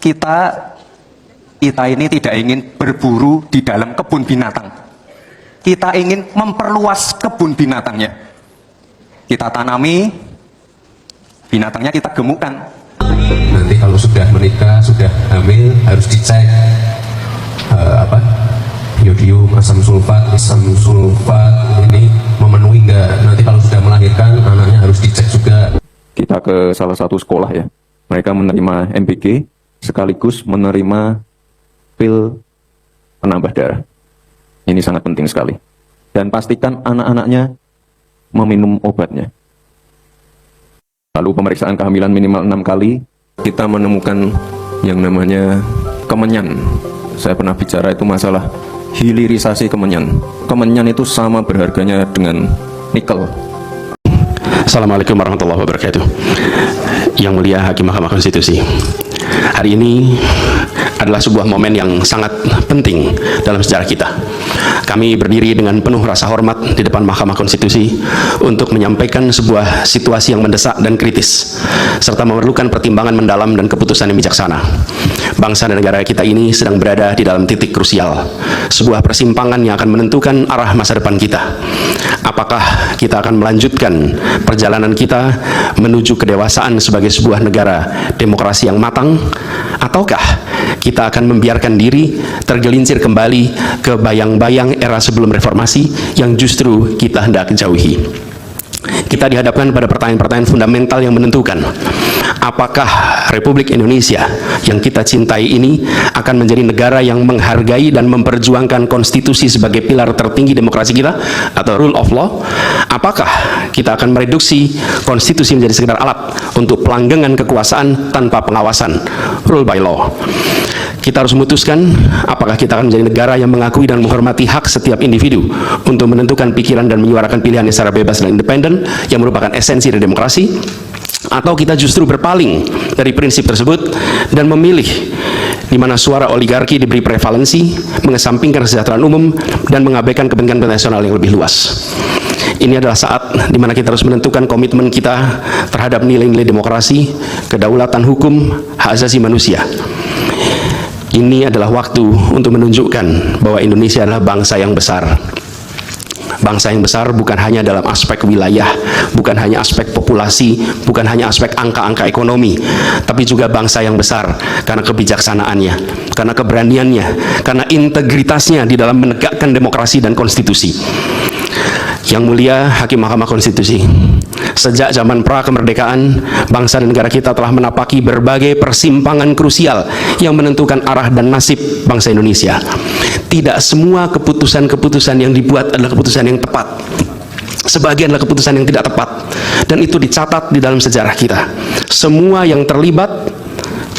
kita kita ini tidak ingin berburu di dalam kebun binatang. Kita ingin memperluas kebun binatangnya. Kita tanami, binatangnya kita gemukkan. Nanti kalau sudah menikah, sudah hamil, harus dicek yodium, asam sulfat ini memenuhi enggak. Nanti kalau sudah melahirkan, anaknya harus dicek juga. Kita ke salah satu sekolah ya, mereka menerima MBG sekaligus menerima pil penambah darah. Ini sangat penting sekali. Dan pastikan anak-anaknya meminum obatnya. Lalu pemeriksaan kehamilan minimal 6 kali. Kita menemukan yang namanya kemenyan. Saya pernah bicara itu masalah hilirisasi kemenyan. Kemenyan itu sama berharganya dengan nikel. Assalamualaikum warahmatullahi wabarakatuh. Yang mulia Hakim Mahkamah Konstitusi, hari ini adalah sebuah momen yang sangat penting dalam sejarah kita. Kami berdiri dengan penuh rasa hormat di depan Mahkamah Konstitusi untuk menyampaikan sebuah situasi yang mendesak dan kritis, serta memerlukan pertimbangan mendalam dan keputusan yang bijaksana. Bangsa dan negara kita ini sedang berada di dalam titik krusial, sebuah persimpangan yang akan menentukan arah masa depan kita. Apakah kita akan melanjutkan perjalanan kita menuju kedewasaan sebagai sebuah negara demokrasi yang matang, ataukah kita akan membiarkan diri tergelincir kembali ke bayang-bayang era sebelum reformasi yang justru kita hendak jauhi. Kita dihadapkan pada pertanyaan-pertanyaan fundamental yang menentukan apakah Republik Indonesia yang kita cintai ini akan menjadi negara yang menghargai dan memperjuangkan konstitusi sebagai pilar tertinggi demokrasi kita atau rule of law. Apakah kita akan mereduksi konstitusi menjadi sekedar alat untuk pelanggengan kekuasaan tanpa pengawasan, rule by law. Kita harus memutuskan apakah kita akan menjadi negara yang mengakui dan menghormati hak setiap individu untuk menentukan pikiran dan menyuarakan pilihannya secara bebas dan independen yang merupakan esensi dari demokrasi, atau kita justru berpaling dari prinsip tersebut dan memilih di mana suara oligarki diberi prevalensi, mengesampingkan kesejahteraan umum dan mengabaikan kepentingan nasional yang lebih luas. Ini adalah saat di mana kita harus menentukan komitmen kita terhadap nilai-nilai demokrasi, kedaulatan hukum, hak asasi manusia. Ini adalah waktu untuk menunjukkan bahwa Indonesia adalah bangsa yang besar. Bangsa yang besar bukan hanya dalam aspek wilayah, bukan hanya aspek populasi, bukan hanya aspek angka-angka ekonomi, tapi juga bangsa yang besar karena kebijaksanaannya, karena keberaniannya, karena integritasnya di dalam menegakkan demokrasi dan konstitusi. Yang mulia Hakim Mahkamah Konstitusi, sejak zaman pra-kemerdekaan, bangsa dan negara kita telah menapaki berbagai persimpangan krusial yang menentukan arah dan nasib bangsa Indonesia. Tidak semua keputusan-keputusan yang dibuat adalah keputusan yang tepat. Sebagian adalah keputusan yang tidak tepat, dan itu dicatat di dalam sejarah kita. Semua yang terlibat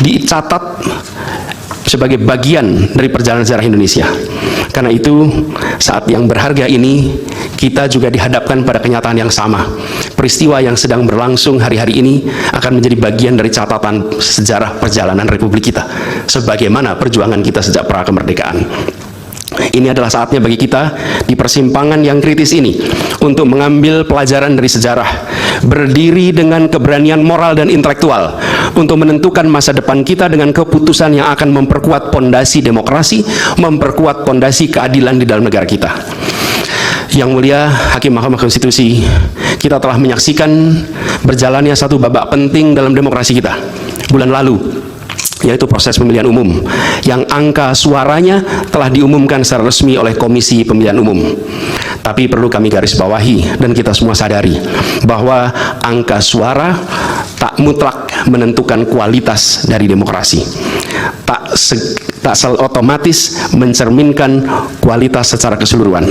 dicatat sebagai bagian dari perjalanan sejarah Indonesia. Karena itu, saat yang berharga ini, kita juga dihadapkan pada kenyataan yang sama. Peristiwa yang sedang berlangsung hari-hari ini akan menjadi bagian dari catatan sejarah perjalanan Republik kita, sebagaimana perjuangan kita sejak pra-kemerdekaan. Ini adalah saatnya bagi kita di persimpangan yang kritis ini untuk mengambil pelajaran dari sejarah, berdiri dengan keberanian moral dan intelektual untuk menentukan masa depan kita dengan keputusan yang akan memperkuat pondasi demokrasi, memperkuat pondasi keadilan di dalam negara kita. Yang mulia Hakim Mahkamah Konstitusi, kita telah menyaksikan berjalannya satu babak penting dalam demokrasi kita bulan lalu, yaitu proses pemilihan umum yang angka suaranya telah diumumkan secara resmi oleh Komisi Pemilihan Umum. Tapi perlu kami garis bawahi dan kita semua sadari bahwa angka suara tak mutlak menentukan kualitas dari demokrasi, tak otomatis mencerminkan kualitas secara keseluruhan.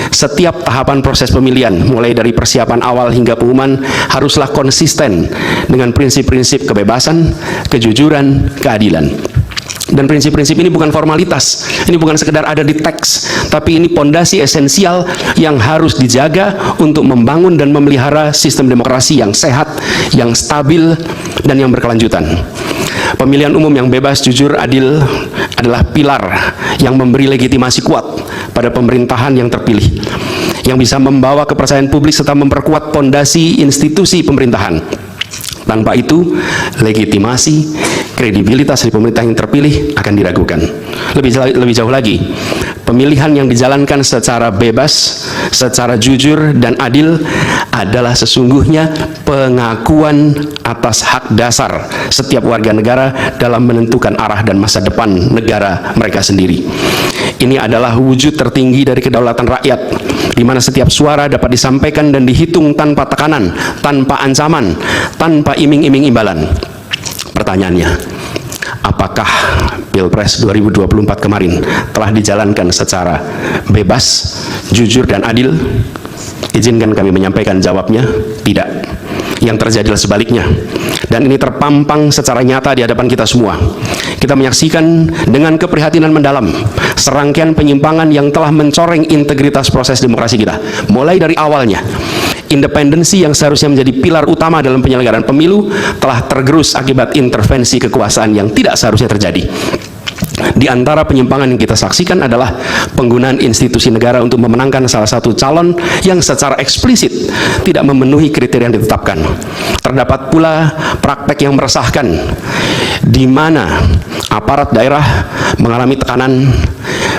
Setiap tahapan proses pemilihan, mulai dari persiapan awal hingga pengumuman, haruslah konsisten dengan prinsip-prinsip kebebasan, kejujuran, keadilan. Dan prinsip-prinsip ini bukan formalitas, ini bukan sekedar ada di teks, tapi ini pondasi esensial yang harus dijaga untuk membangun dan memelihara sistem demokrasi yang sehat, yang stabil, dan yang berkelanjutan. Pemilihan umum yang bebas, jujur, adil adalah pilar yang memberi legitimasi kuat pada pemerintahan yang terpilih, yang bisa membawa kepercayaan publik serta memperkuat pondasi institusi pemerintahan. Tanpa itu, legitimasi, kredibilitas dari pemerintah yang terpilih akan diragukan. Lebih jauh lagi, pemilihan yang dijalankan secara bebas, secara jujur dan adil adalah sesungguhnya pengakuan atas hak dasar setiap warga negara dalam menentukan arah dan masa depan negara mereka sendiri. Ini adalah wujud tertinggi dari kedaulatan rakyat, di mana setiap suara dapat disampaikan dan dihitung tanpa tekanan, tanpa ancaman, tanpa iming-iming imbalan. Pertanyaannya, apakah Pilpres 2024 kemarin telah dijalankan secara bebas, jujur, dan adil? Izinkan kami menyampaikan jawabnya, tidak. Yang terjadi adalah sebaliknya. Dan ini terpampang secara nyata di hadapan kita semua. Kita menyaksikan dengan keprihatinan mendalam serangkaian penyimpangan yang telah mencoreng integritas proses demokrasi kita. Mulai dari awalnya, independensi yang seharusnya menjadi pilar utama dalam penyelenggaraan pemilu telah tergerus akibat intervensi kekuasaan yang tidak seharusnya terjadi. Di antara penyimpangan yang kita saksikan adalah penggunaan institusi negara untuk memenangkan salah satu calon yang secara eksplisit tidak memenuhi kriteria yang ditetapkan. Terdapat pula praktek yang meresahkan, di mana aparat daerah mengalami tekanan,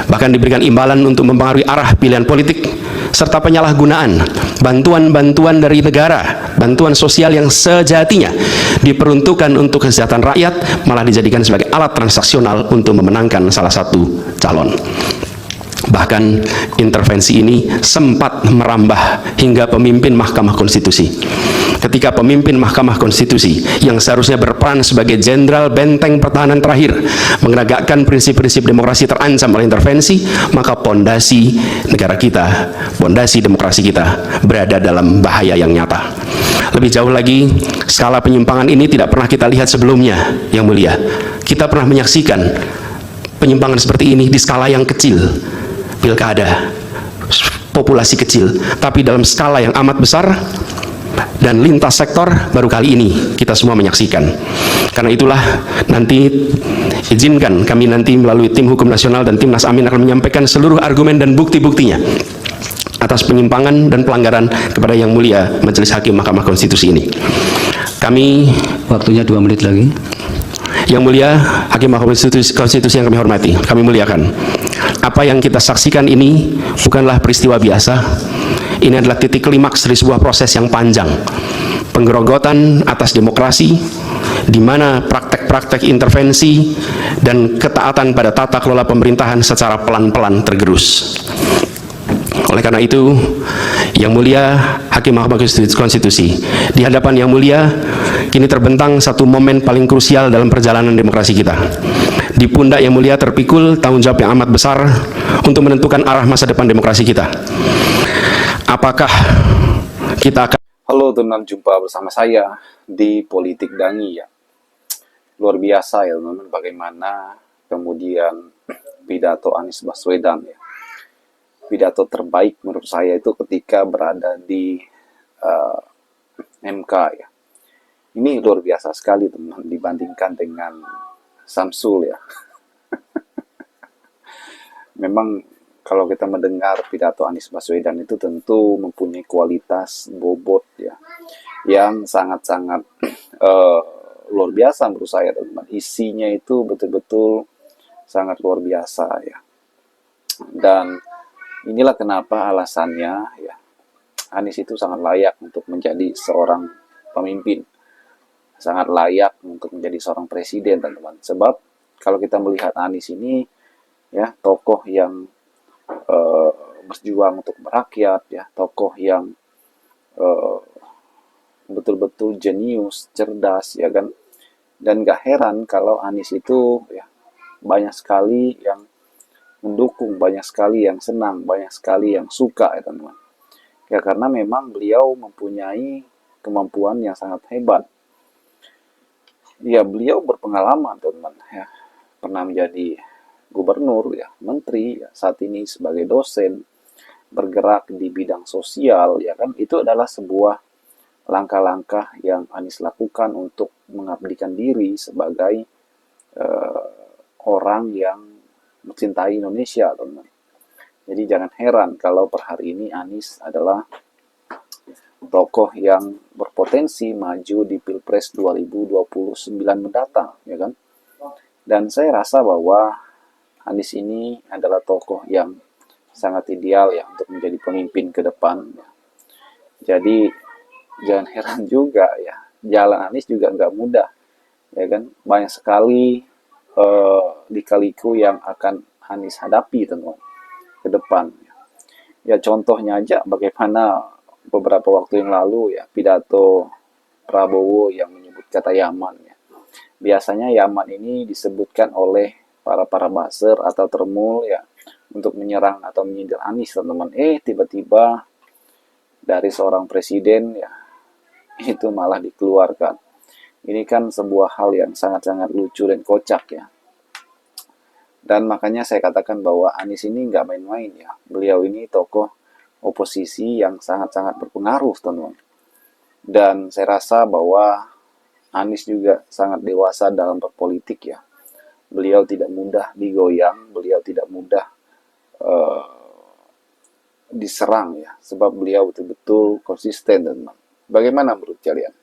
bahkan diberikan imbalan untuk mempengaruhi arah pilihan politik, serta penyalahgunaan bantuan-bantuan dari negara, bantuan sosial yang sejatinya diperuntukkan untuk kesejahteraan rakyat, malah dijadikan sebagai alat transaksional untuk memenangkan salah satu calon. Bahkan intervensi ini sempat merambah hingga pemimpin Mahkamah Konstitusi. Ketika pemimpin Mahkamah Konstitusi yang seharusnya berperan sebagai jenderal benteng pertahanan terakhir menegakkan prinsip-prinsip demokrasi terancam oleh intervensi, maka pondasi negara kita, pondasi demokrasi kita berada dalam bahaya yang nyata. Lebih jauh lagi, skala penyimpangan ini tidak pernah kita lihat sebelumnya, Yang Mulia. Kita pernah menyaksikan penyimpangan seperti ini di skala yang kecil, pilkada, populasi kecil, tapi dalam skala yang amat besar dan lintas sektor baru kali ini kita semua menyaksikan. Karena itulah nanti izinkan kami nanti melalui tim hukum nasional dan Timnas Amin akan menyampaikan seluruh argumen dan bukti-buktinya atas penyimpangan dan pelanggaran kepada Yang Mulia Majelis Hakim Mahkamah Konstitusi ini. Kami, waktunya 2 menit lagi. Yang Mulia Hakim Mahkamah Konstitusi yang kami hormati, kami muliakan, apa yang kita saksikan ini bukanlah peristiwa biasa. Ini adalah titik klimaks dari sebuah proses yang panjang, penggerogotan atas demokrasi, di mana praktek-praktek intervensi dan ketaatan pada tata kelola pemerintahan secara pelan-pelan tergerus. Oleh karena itu, Yang Mulia Hakim Mahkamah Konstitusi, di hadapan Yang Mulia kini terbentang satu momen paling krusial dalam perjalanan demokrasi kita. Di pundak Yang Mulia terpikul tanggung jawab yang amat besar untuk menentukan arah masa depan demokrasi kita. Apakah kita akan... Halo teman-teman, jumpa bersama saya di Politik Dangi ya. Luar biasa ya teman-teman, bagaimana kemudian pidato Anies Baswedan ya. Pidato terbaik menurut saya itu ketika berada di MK ya. Ini luar biasa sekali teman-teman dibandingkan dengan Samsul ya. Memang kalau kita mendengar pidato Anies Baswedan itu tentu mempunyai kualitas bobot ya, yang sangat-sangat luar biasa menurut saya teman-teman. Isinya itu betul-betul sangat luar biasa ya. Dan inilah kenapa alasannya ya, Anies itu sangat layak untuk menjadi seorang pemimpin, sangat layak untuk menjadi seorang presiden teman-teman. Sebab kalau kita melihat Anies ini ya, tokoh yang berjuang untuk merakyat ya, tokoh yang betul-betul jenius, cerdas ya kan. Dan gak heran kalau Anies itu ya banyak sekali yang mendukung, banyak sekali yang senang, banyak sekali yang suka ya teman-teman. Ya karena memang beliau mempunyai kemampuan yang sangat hebat. Ya beliau berpengalaman teman-teman ya, pernah menjadi gubernur ya, menteri ya, saat ini sebagai dosen, bergerak di bidang sosial ya kan. Itu adalah sebuah langkah-langkah yang Anies lakukan untuk mengabdikan diri sebagai orang yang mencintai Indonesia teman-teman. Jadi jangan heran kalau per hari ini Anies adalah tokoh yang berpotensi maju di Pilpres 2029 mendatang ya kan. Dan saya rasa bahwa Anies ini adalah tokoh yang sangat ideal ya untuk menjadi pemimpin ke depan. Jadi jangan heran juga ya, jalan Anies juga nggak mudah, ya kan? Banyak sekali lika-liku yang akan Anies hadapi teman ke depan. Ya contohnya aja bagaimana beberapa waktu yang lalu ya pidato Prabowo yang menyebut kata Yaman ya. Biasanya Yaman ini disebutkan oleh para buzzer atau termul ya untuk menyerang atau menyindir Anies teman-teman. Tiba-tiba dari seorang presiden ya itu malah dikeluarkan. Ini kan sebuah hal yang sangat-sangat lucu dan kocak ya. Dan makanya saya katakan bahwa Anies ini nggak main-main ya. Beliau ini tokoh oposisi yang sangat-sangat berpengaruh teman-teman. Dan saya rasa bahwa Anies juga sangat dewasa dalam berpolitik ya. Beliau tidak mudah digoyang, beliau tidak mudah diserang ya. Sebab beliau betul-betul konsisten teman-teman. Bagaimana menurut kalian?